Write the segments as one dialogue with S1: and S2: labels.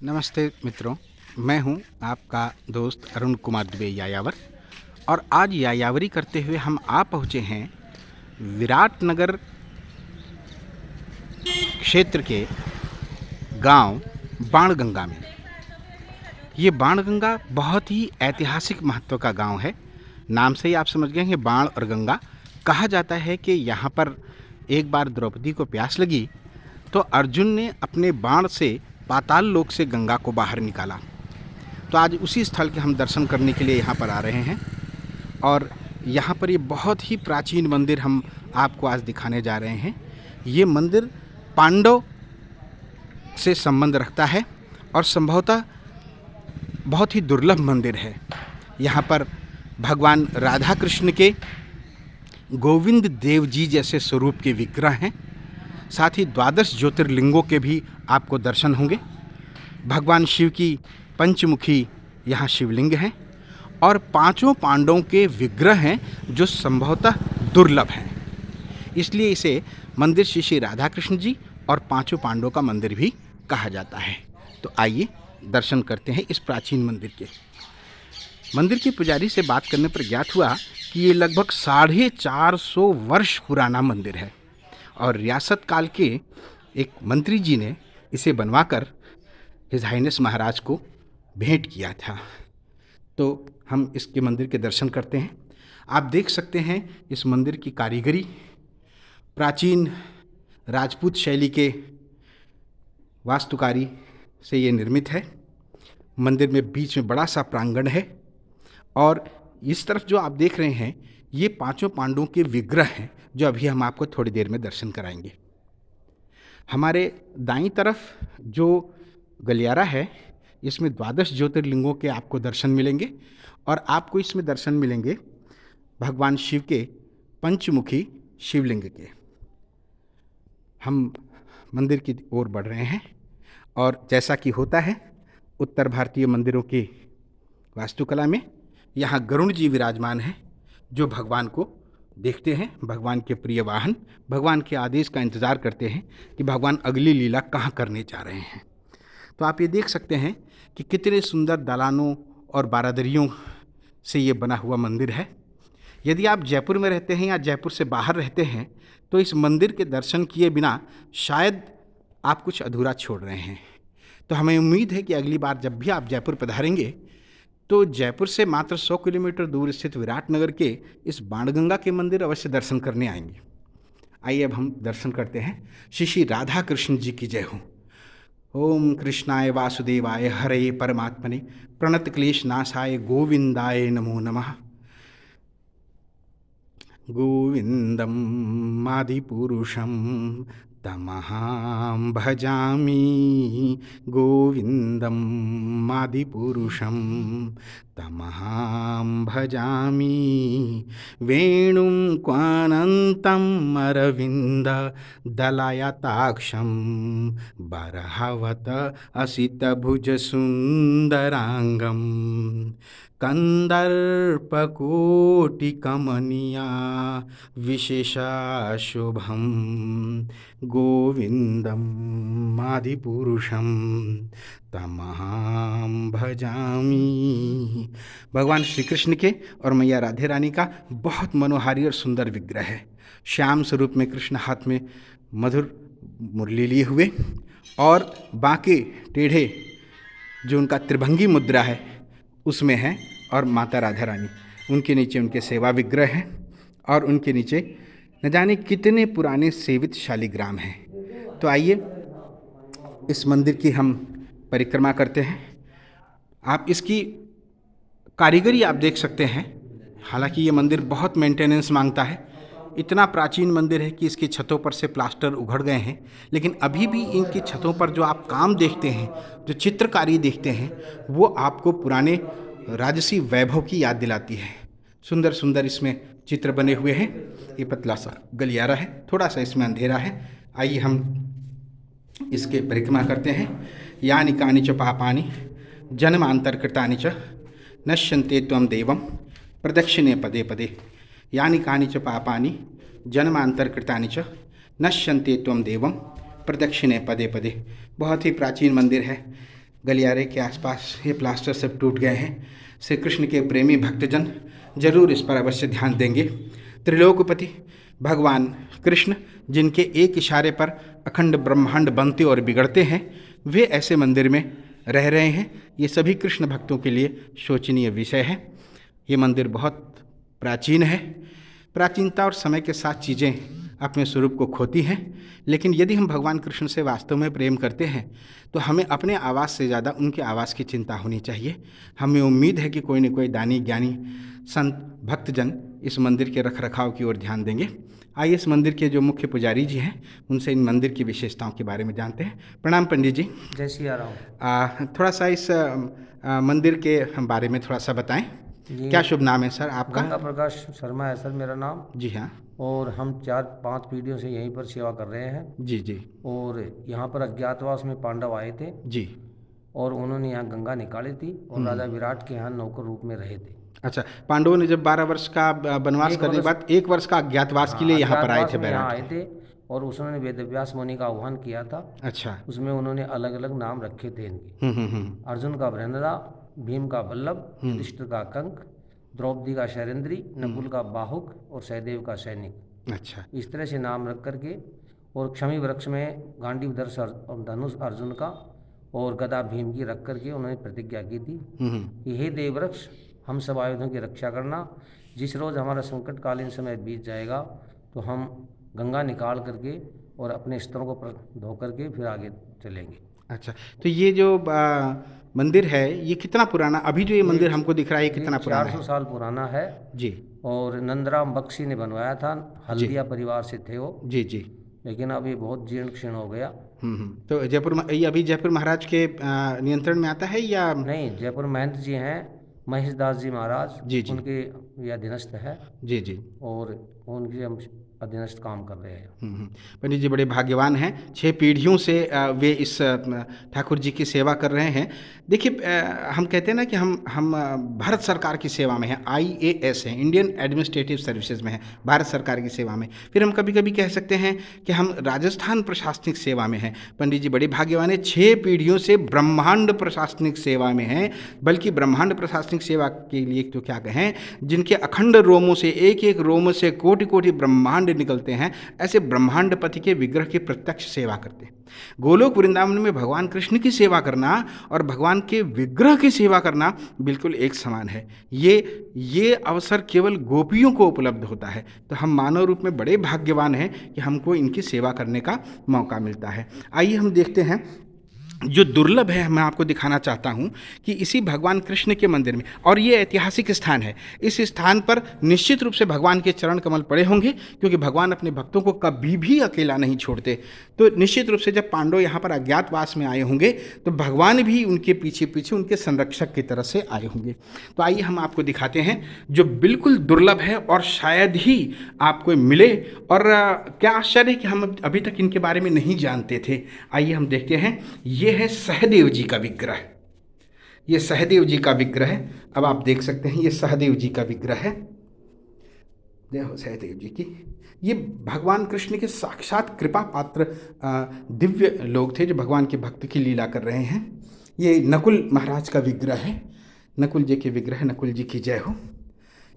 S1: नमस्ते मित्रों, मैं हूं आपका दोस्त अरुण कुमार दुबे यायावर। और आज यायावरी करते हुए हम आ पहुंचे हैं विराटनगर क्षेत्र के गांव बाणगंगा में। ये बाणगंगा बहुत ही ऐतिहासिक महत्व का गांव है। नाम से ही आप समझ गए हैं, बाण और गंगा। कहा जाता है कि यहाँ पर एक बार द्रौपदी को प्यास लगी तो अर्जुन ने अपने बाण से पाताल लोक से गंगा को बाहर निकाला। तो आज उसी स्थल के हम दर्शन करने के लिए यहाँ पर आ रहे हैं। और यहाँ पर ये बहुत ही प्राचीन मंदिर हम आपको आज दिखाने जा रहे हैं। ये मंदिर पांडव से संबंध रखता है और संभवतः बहुत ही दुर्लभ मंदिर है। यहाँ पर भगवान राधा कृष्ण के, गोविंद देव जी जैसे स्वरूप के विग्रह हैं। साथ ही 12 ज्योतिर्लिंगों के भी आपको दर्शन होंगे। भगवान शिव की पंचमुखी यहाँ शिवलिंग हैं और 5 पांडवों के विग्रह हैं जो संभवतः दुर्लभ हैं। इसलिए इसे मंदिर श्री श्री राधा कृष्ण जी और 5 पांडवों का मंदिर भी कहा जाता है। तो आइए दर्शन करते हैं इस प्राचीन मंदिर के। मंदिर के पुजारी से बात करने पर ज्ञात हुआ कि ये लगभग 450 वर्ष पुराना मंदिर है और रियासत काल के एक मंत्री जी ने इसे बनवाकर हिज हाइनेस महाराज को भेंट किया था। तो हम इसके मंदिर के दर्शन करते हैं। आप देख सकते हैं इस मंदिर की कारीगरी प्राचीन राजपूत शैली के वास्तुकारी से ये निर्मित है। मंदिर में बीच में बड़ा सा प्रांगण है और इस तरफ जो आप देख रहे हैं ये 5 पांडवों के विग्रह हैं जो अभी हम आपको थोड़ी देर में दर्शन कराएंगे। हमारे दाईं तरफ जो गलियारा है इसमें 12 ज्योतिर्लिंगों के आपको दर्शन मिलेंगे और आपको इसमें दर्शन मिलेंगे भगवान शिव के पंचमुखी शिवलिंग के। हम मंदिर की ओर बढ़ रहे हैं और जैसा कि होता है उत्तर भारतीय मंदिरों की वास्तुकला में, यहाँ गरुड़ जी विराजमान हैं जो भगवान को देखते हैं। भगवान के प्रिय वाहन भगवान के आदेश का इंतज़ार करते हैं कि भगवान अगली लीला कहाँ करने जा रहे हैं। तो आप ये देख सकते हैं कि कितने सुंदर दालानों और बारादरियों से ये बना हुआ मंदिर है। यदि आप जयपुर में रहते हैं या जयपुर से बाहर रहते हैं तो इस मंदिर के दर्शन किए बिना शायद आप कुछ अधूरा छोड़ रहे हैं। तो हमें उम्मीद है कि अगली बार जब भी आप जयपुर पधारेंगे तो जयपुर से मात्र 100 किलोमीटर दूर स्थित विराटनगर के इस बाणगंगा के मंदिर अवश्य दर्शन करने आएंगे। आइए अब हम दर्शन करते हैं। श्री श्री राधा कृष्ण जी की जय हो। ओम कृष्णाय वासुदेवाय हरे परमात्मने प्रणत क्लेश नाशाय गोविंदाय नमो नमः। गोविंदम आदिपुरुषं तमहं भजामि। गोविंदम आदिपुरुषं तमहं भजामि। वेणुं क्वानन्तम् अरविन्द दलयताक्षं बर्हवत असितभुजसुन्दराङ्गं कंदर्पकोटिकमनीया विशेषाशुभं। गोविंदम आदिपुरुषं तमहं भजामि। भगवान श्री कृष्ण के और मैया राधे रानी का बहुत मनोहारी और सुंदर विग्रह है। श्याम स्वरूप में कृष्ण हाथ में मधुर मुरली लिए हुए और बाकी टेढ़े जो उनका त्रिभंगी मुद्रा है उसमें है, और माता राधा रानी उनके नीचे उनके सेवा विग्रह हैं और उनके नीचे न जाने कितने पुराने सेवित शालिग्राम हैं। तो आइए इस मंदिर की हम परिक्रमा करते हैं। आप इसकी कारीगरी आप देख सकते हैं। हालांकि ये मंदिर बहुत मेंटेनेंस मांगता है। इतना प्राचीन मंदिर है कि इसकी छतों पर से प्लास्टर उखड़ गए हैं, लेकिन अभी भी इनकी छतों पर जो आप काम देखते हैं, जो चित्रकारी देखते हैं, वो आपको पुराने राजसी वैभव की याद दिलाती है। सुंदर सुंदर इसमें चित्र बने हुए हैं। ये पतला सा गलियारा है, थोड़ा सा इसमें अंधेरा है। आइए हम इसके परिक्रमा करते हैं। यानि कानि च पापानि जन्मांतरकृतानि च नश्यन्ते त्वं देवं प्रदक्षिणे पदे पदे। यानि कानि च पापानि जन्मांतरकृतानि च नश्यन्ते त्वं देवं प्रदक्षिणे पदे पदे। बहुत ही प्राचीन मंदिर है। गलियारे के आसपास ये प्लास्टर सब टूट गए हैं। श्री कृष्ण के प्रेमी भक्तजन जरूर इस पर अवश्य ध्यान देंगे। त्रिलोकपति भगवान कृष्ण, जिनके एक इशारे पर अखंड ब्रह्मांड बनते और बिगड़ते हैं, वे ऐसे मंदिर में रह रहे हैं। ये सभी कृष्ण भक्तों के लिए शोचनीय विषय है। ये मंदिर बहुत प्राचीन है। प्राचीनता और समय के साथ चीज़ें अपने स्वरूप को खोती हैं, लेकिन यदि हम भगवान कृष्ण से वास्तव में प्रेम करते हैं तो हमें अपने आवास से ज़्यादा उनके आवास की चिंता होनी चाहिए। हमें उम्मीद है कि कोई न कोई दानी ज्ञानी संत भक्तजन इस मंदिर के रख रखाव की ओर ध्यान देंगे। आइए इस मंदिर के जो मुख्य पुजारी जी हैं उनसे इन मंदिर की विशेषताओं के बारे में जानते हैं। प्रणाम पंडित जी।
S2: जय सिया राम।
S1: थोड़ा सा इस मंदिर के बारे में थोड़ा सा बताएं। क्या शुभ नाम है सर आपका?
S2: गंगा प्रकाश शर्मा है सर मेरा नाम।
S1: जी हाँ।
S2: और हम 4-5 पीढ़ियों से यहीं पर सेवा कर रहे हैं।
S1: जी जी।
S2: और यहाँ पर अज्ञातवास में पांडव आए थे
S1: जी।
S2: और उन्होंने यहाँ गंगा निकाली थी और राजा विराट के यहाँ नौकर रूप में रहे थे।
S1: अच्छा, पांडवों ने जब 12 वर्ष का वनवास करने के बाद 1 वर्ष का अज्ञातवास के लिए यहाँ पर आए थे
S2: यहाँ
S1: बैराट।
S2: आए थे और उसने वेदव्यास मुनि का आह्वान किया था।
S1: अच्छा।
S2: उसमें उन्होंने अलग अलग नाम रखे थे इनके। अर्जुन का वृंदरा, भीम का बल्लभ, युधिष्ठिर का कंक, द्रौपदी का शैलेंद्री, नकुल का बाहुक और सहदेव का सैनिक।
S1: अच्छा।
S2: इस तरह से नाम रख करके, और क्षमी वृक्ष में गांडीव धनुष अर्जुन का और गदा भीम की रख करके उन्होंने प्रतिज्ञा की थी कि हे देव वृक्ष, हम सब आयुधों की रक्षा करना। जिस रोज़ हमारा संकटकालीन समय बीत जाएगा तो हम गंगा निकाल करके और अपने स्तरों को धो करके फिर आगे चलेंगे।
S1: अच्छा, तो ये जो मंदिर है ये कितना पुराना, अभी जो ये मंदिर हमको दिख रहा है ये कितना पुराना है?
S2: 400 साल पुराना है
S1: जी।
S2: और नंदराम बख्शी ने बनवाया था। हल्दिया परिवार से थे वो।
S1: जी जी।
S2: लेकिन अब ये बहुत जीर्ण क्षीण हो गया।
S1: तो ये अभी जयपुर महाराज के नियंत्रण में आता है या
S2: नहीं? जयपुर महंत जी हैं महेश दास जी महाराज।
S1: जी जी।
S2: उनके ये अधीनस्थ है। जी
S1: जी।
S2: और उनके हम अधीनस्थ काम कर रहे हैं।
S1: पंडित जी बड़े भाग्यवान हैं, 6 पीढ़ियों से वे इस ठाकुर जी की सेवा कर रहे हैं। देखिए, हम कहते हैं ना कि हम भारत सरकार की सेवा में हैं, IAS हैं, इंडियन एडमिनिस्ट्रेटिव सर्विसेज में हैं, भारत सरकार की सेवा में। फिर हम कभी कभी कह सकते हैं कि हम राजस्थान प्रशासनिक सेवा में हैं। पंडित जी बड़े भाग्यवान हैं, 6 पीढ़ियों से ब्रह्मांड प्रशासनिक सेवा में हैं। बल्कि ब्रह्मांड प्रशासनिक सेवा के लिए तो क्या कहें, जिनके अखंड रोमों से एक एक रोम से कोटि कोटि ब्रह्मांड निकलते हैं, ऐसे ब्रह्मांडपति के विग्रह की प्रत्यक्ष सेवा करते हैं। गोलोक वृंदावन में भगवान कृष्ण की सेवा करना और भगवान के विग्रह की सेवा करना बिल्कुल एक समान है। ये अवसर केवल गोपियों को उपलब्ध होता है। तो हम मानव रूप में बड़े भाग्यवान हैं कि हमको इनकी सेवा करने का मौका मिलता है। आइए हम देखते हैं जो दुर्लभ है। मैं आपको दिखाना चाहता हूँ कि इसी भगवान कृष्ण के मंदिर में, और ये ऐतिहासिक स्थान है, इस स्थान पर निश्चित रूप से भगवान के चरण कमल पड़े होंगे, क्योंकि भगवान अपने भक्तों को कभी भी अकेला नहीं छोड़ते। तो निश्चित रूप से जब पांडव यहाँ पर अज्ञातवास में आए होंगे तो भगवान भी उनके पीछे पीछे उनके संरक्षक की तरह से आए होंगे। तो आइए हम आपको दिखाते हैं जो बिल्कुल दुर्लभ है और शायद ही आपको मिले। और क्या आश्चर्य है कि हम अभी तक इनके बारे में नहीं जानते थे। आइए हम देखते हैं। ये है सहदेव जी का विग्रह। ये सहदेव जी का विग्रह है। अब आप देख सकते हैं ये सहदेव जी का विग्रह है। देखो सहदेव जी की, ये भगवान कृष्ण के साक्षात कृपा पात्र दिव्य लोग थे जो भगवान के भक्त की लीला कर रहे हैं। ये नकुल महाराज का विग्रह है। नकुल जी के विग्रह, नकुल जी की जय हो।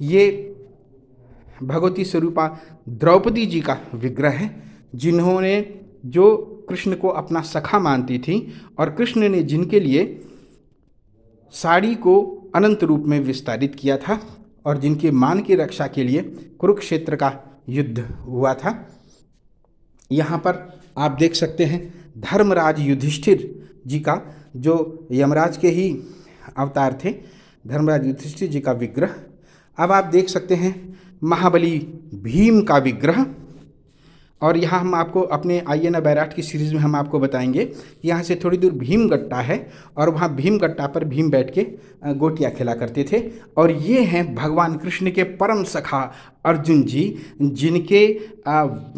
S1: ये भगवती स्वरूपा द्रौपदी जी का विग्रह है, जिन्होंने जो कृष्ण को अपना सखा मानती थी और कृष्ण ने जिनके लिए साड़ी को अनंत रूप में विस्तारित किया था और जिनके मान की रक्षा के लिए कुरुक्षेत्र का युद्ध हुआ था। यहाँ पर आप देख सकते हैं धर्मराज युधिष्ठिर जी का, जो यमराज के ही अवतार थे, धर्मराज युधिष्ठिर जी का विग्रह। अब आप देख सकते हैं महाबली भीम का विग्रह। और यहाँ हम आपको अपने आइए ना बैराट की सीरीज़ में हम आपको बताएंगे कि यहाँ से थोड़ी दूर भीमगट्टा है और वहाँ भीमगट्टा पर भीम बैठ के गोटियाँ खेला करते थे। और ये हैं भगवान कृष्ण के परम सखा अर्जुन जी, जिनके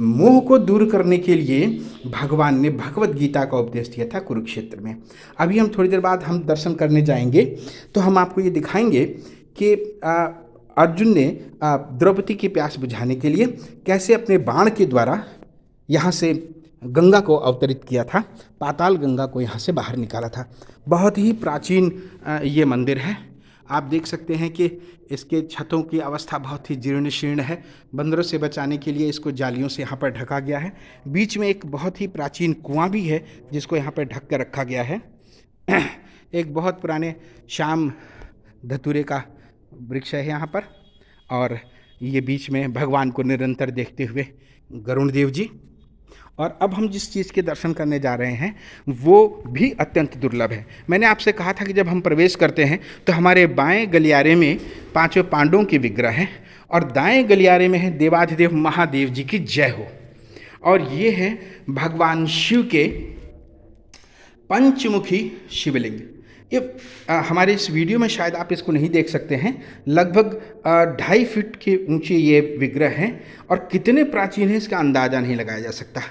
S1: मोह को दूर करने के लिए भगवान ने भगवत गीता का उपदेश दिया था कुरुक्षेत्र में। अभी हम थोड़ी देर बाद हम दर्शन करने जाएंगे तो हम आपको ये दिखाएंगे कि अर्जुन ने द्रौपदी की प्यास बुझाने के लिए कैसे अपने बाण के द्वारा यहाँ से गंगा को अवतरित किया था, पाताल गंगा को यहाँ से बाहर निकाला था। बहुत ही प्राचीन ये मंदिर है। आप देख सकते हैं कि इसके छतों की अवस्था बहुत ही जीर्ण शीर्ण है। बंदरों से बचाने के लिए इसको जालियों से यहाँ पर ढका गया है। बीच में एक बहुत ही प्राचीन कुआं भी है जिसको यहाँ पर ढक कर रखा गया है। एक बहुत पुराने श्याम धतूरे का वृक्ष है यहाँ पर, और ये बीच में भगवान को निरंतर देखते हुए गरुण देव जी। और अब हम जिस चीज़ के दर्शन करने जा रहे हैं वो भी अत्यंत दुर्लभ है। मैंने आपसे कहा था कि जब हम प्रवेश करते हैं तो हमारे बाएं गलियारे में पांचों पांडवों के विग्रह हैं और दाएं गलियारे में है देवाधिदेव महादेव जी की जय हो। और ये है भगवान शिव के पंचमुखी शिवलिंग। ये हमारे इस वीडियो में शायद आप इसको नहीं देख सकते हैं। लगभग 2.5 फीट के ऊंचे ये विग्रह हैं और कितने प्राचीन हैं इसका अंदाज़ा नहीं लगाया जा सकता।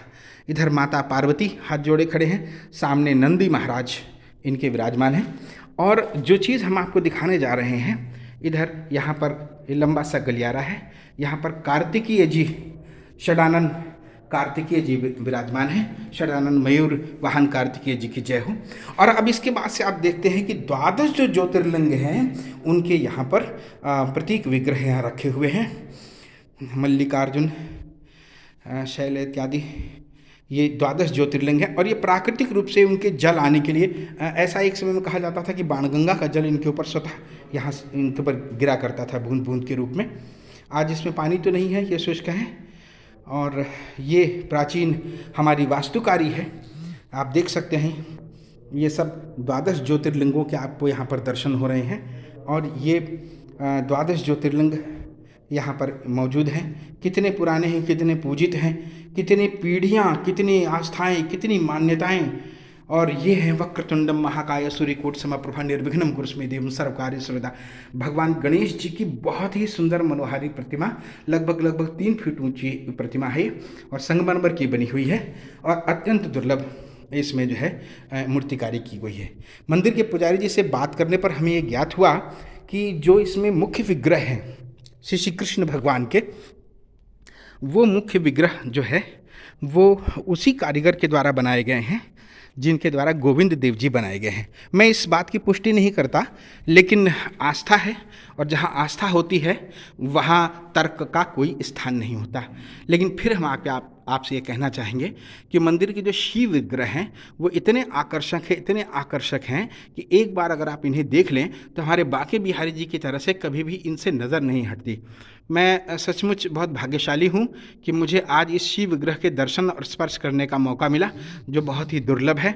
S1: इधर माता पार्वती हाथ जोड़े खड़े हैं, सामने नंदी महाराज इनके विराजमान हैं। और जो चीज़ हम आपको दिखाने जा रहे हैं, इधर यहाँ पर ये लंबा सा गलियारा है, यहाँ पर कार्तिकीय जी षडानन कार्तिकीय जी विराजमान हैं। षडानन मयूर वाहन कार्तिकीय जी की जय हो। और अब इसके बाद से आप देखते हैं कि 12 जो ज्योतिर्लिंग हैं उनके यहाँ पर प्रतीक विग्रह यहाँ रखे हुए हैं। मल्लिकार्जुन, शैल इत्यादि, ये 12 ज्योतिर्लिंग हैं। और ये प्राकृतिक रूप से उनके जल आने के लिए, ऐसा एक समय में कहा जाता था कि बाणगंगा का जल इनके ऊपर स्वतः यहाँ इनके ऊपर गिरा करता था बूंद बूंद के रूप में। आज इसमें पानी तो नहीं है, ये शुष्क है। और ये प्राचीन हमारी वास्तुकारी है, आप देख सकते हैं। ये सब 12 ज्योतिर्लिंगों के आपको यहाँ पर दर्शन हो रहे हैं। और ये 12 ज्योतिर्लिंग यहाँ पर मौजूद हैं। कितने पुराने हैं, कितने पूजित हैं, कितनी पीढ़ियाँ, कितनी आस्थाएं, कितनी मान्यताएं। और ये है वक्रतुंडम महाकाय सूर्यकोट समप्रभा निर्विघ्नं कुरुष्मे देवं सर्वकार्येषु सर्वदा। भगवान गणेश जी की बहुत ही सुंदर मनोहारी प्रतिमा, लगभग 3 फीट ऊंची प्रतिमा है और संगमरमर की बनी हुई है और अत्यंत दुर्लभ इसमें जो है मूर्तिकारी की गई है। मंदिर के पुजारी जी से बात करने पर हमें ये ज्ञात हुआ कि जो इसमें मुख्य विग्रह हैं श्री कृष्ण भगवान के, वो मुख्य विग्रह जो है वो उसी कारीगर के द्वारा बनाए गए हैं जिनके द्वारा गोविंद देव जी बनाए गए हैं। मैं इस बात की पुष्टि नहीं करता, लेकिन आस्था है और जहाँ आस्था होती है वहाँ तर्क का कोई स्थान नहीं होता। लेकिन फिर हम आपसे ये कहना चाहेंगे कि मंदिर के जो शिव विग्रह हैं वो इतने आकर्षक हैं कि एक बार अगर आप इन्हें देख लें तो हमारे बांके बिहारी जी की तरह से कभी भी इनसे नज़र नहीं हटती। मैं सचमुच बहुत भाग्यशाली हूँ कि मुझे आज इस शिव विग्रह के दर्शन और स्पर्श करने का मौका मिला, जो बहुत ही दुर्लभ है।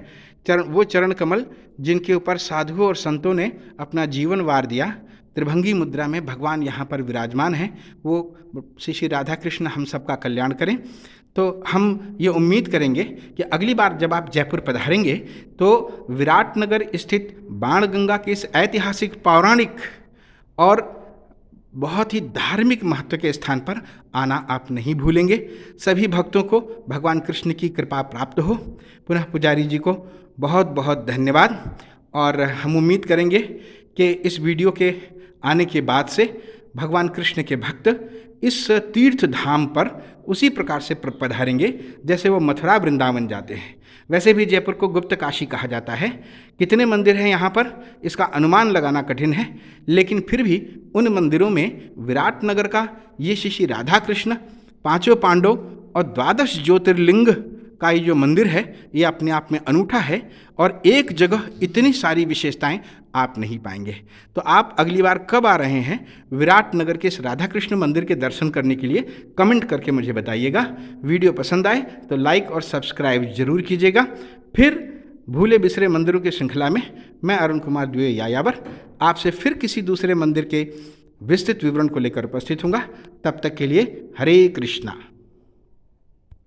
S1: वो चरण कमल जिनके ऊपर साधुओं और संतों ने अपना जीवन वार दिया, त्रिभंगी मुद्रा में भगवान यहाँ पर विराजमान हैं। वो श्री राधा कृष्ण हम सबका कल्याण करें। तो हम ये उम्मीद करेंगे कि अगली बार जब आप जयपुर पधारेंगे तो विराटनगर स्थित बाणगंगा के इस ऐतिहासिक, पौराणिक और बहुत ही धार्मिक महत्व के स्थान पर आना आप नहीं भूलेंगे। सभी भक्तों को भगवान कृष्ण की कृपा प्राप्त हो। पुनः पुजारी जी को बहुत बहुत धन्यवाद। और हम उम्मीद करेंगे कि इस वीडियो के आने के बाद से भगवान कृष्ण के भक्त इस तीर्थ धाम पर उसी प्रकार से पधारेंगे जैसे वो मथुरा वृंदावन जाते हैं। वैसे भी जयपुर को गुप्त काशी कहा जाता है। कितने मंदिर हैं यहाँ पर इसका अनुमान लगाना कठिन है, लेकिन फिर भी उन मंदिरों में विराटनगर का ये श्री राधा कृष्ण, 5 पांडव और 12 ज्योतिर्लिंग का ये जो मंदिर है ये अपने आप में अनूठा है और एक जगह इतनी सारी विशेषताएं आप नहीं पाएंगे। तो आप अगली बार कब आ रहे हैं विराटनगर के इस राधा कृष्ण मंदिर के दर्शन करने के लिए, कमेंट करके मुझे बताइएगा। वीडियो पसंद आए तो लाइक और सब्सक्राइब जरूर कीजिएगा। फिर भूले बिसरे मंदिरों की श्रृंखला में मैं अरुण कुमार द्विवेदी यायावर आपसे फिर किसी दूसरे मंदिर के विस्तृत विवरण को लेकर उपस्थित हूँगा। तब तक के लिए हरे कृष्णा।